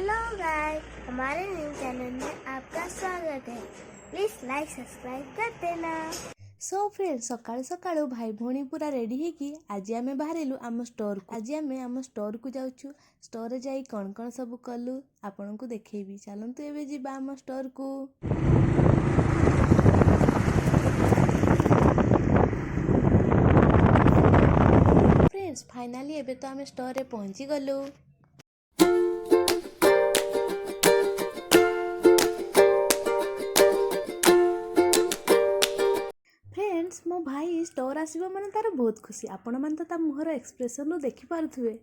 Hello guys, हमारे new channel में आपका स्वागत है। प्लीज लाइक सब्सक्राइब कर देना। सो फ्रेंड सकाळु सकाळु भाई भौणी पूरा रेडी हेकी आज आमे बाहरिलु आम स्टोर को। आज आमे आम स्टोर को जाउछु। स्टोर रे जाई कोन कोन सब कलु आपन को देखेबी। चलंतु एबे जिबा आम स्टोर को। फ्रेंड्स फाइनली एबे तो आमे स्टोर रे पहुंची गलु। मो भाई स्टोर आसीबो माने तार बहुत खुशी। आपण माने तो ता मुहर एक्सप्रेशन नु देखि पारुथुवे।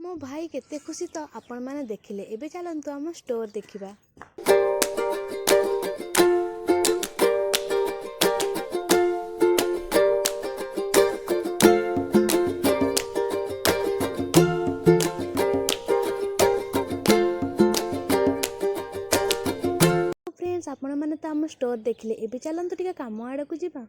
मो भाई केते खुशी तो आपण माने देखिले। एबे चलंतु हम स्टोर देखिबा। फ्रेंड्स आपण माने तो हम स्टोर देखिले। एबे चलंतु टिके काम आड़ को जिबा।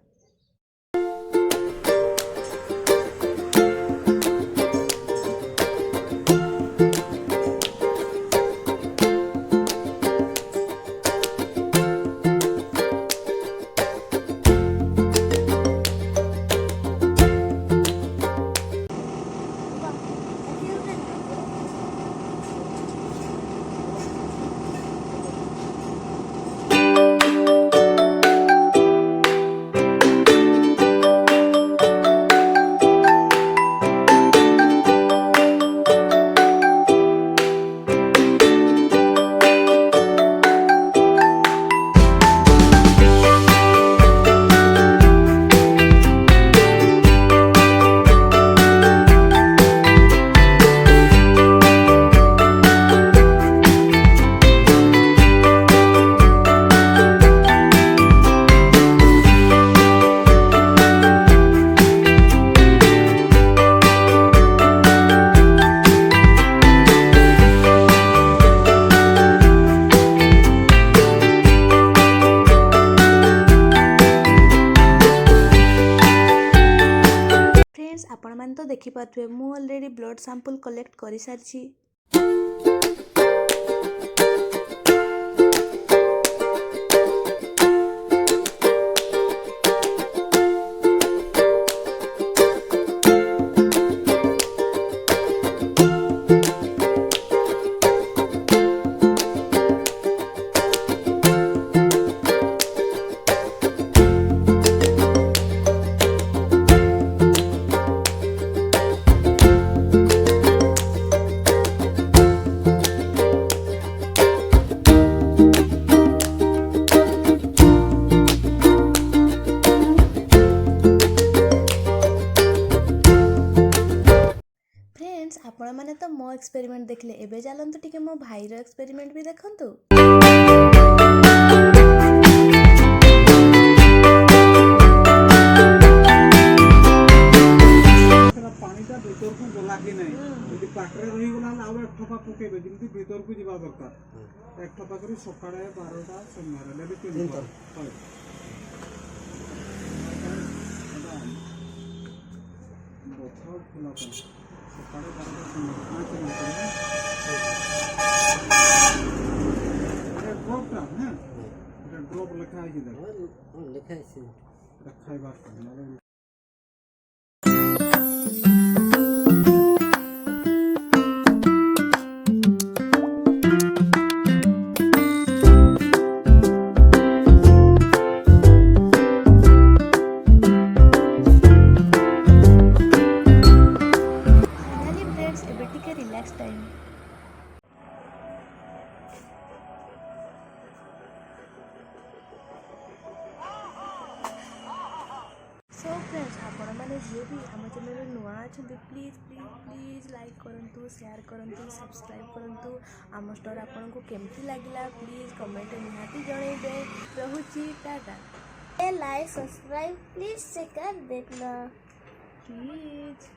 आपण मान तो देखि पाथुवे मु ऑलरेडी ब्लड सैंपल कलेक्ट करि सारछि। आपण माने तो मो एक्सपेरिमेंट देखले। एबे चलंतु टिके मो भाई रो एक्सपेरिमेंट भी देखंतु। पानी का भीतर को गला कि नहीं यदि पाटरे रही गला ना और एक ठोपा पकेबे जेंति भीतर को जीवा दरकार। एक ठोपा करी सकाळे 12टा समय ले 3 थर होय बहुत खुला था सकाळे 12टा समय 5 मिनट अरे ड्रॉप ना है এটা ड्रॉप লেখা আছে দেখো লেখা আছে এটা খাইবার না। Relax time. सो फ्रेंड्स आपण माने जे भी हम चैनल नुआ अछंती प्लीज प्लीज प्लीज लाइक करंतु शेयर करंतु सब्सक्राइब करंतु। आम स्टोर आपन को केमती लागिला प्लीज कमेंट निहाती जणैबे। रहुची टाटा। ए लाइक सब्सक्राइब प्लीज से कर देना प्लीज।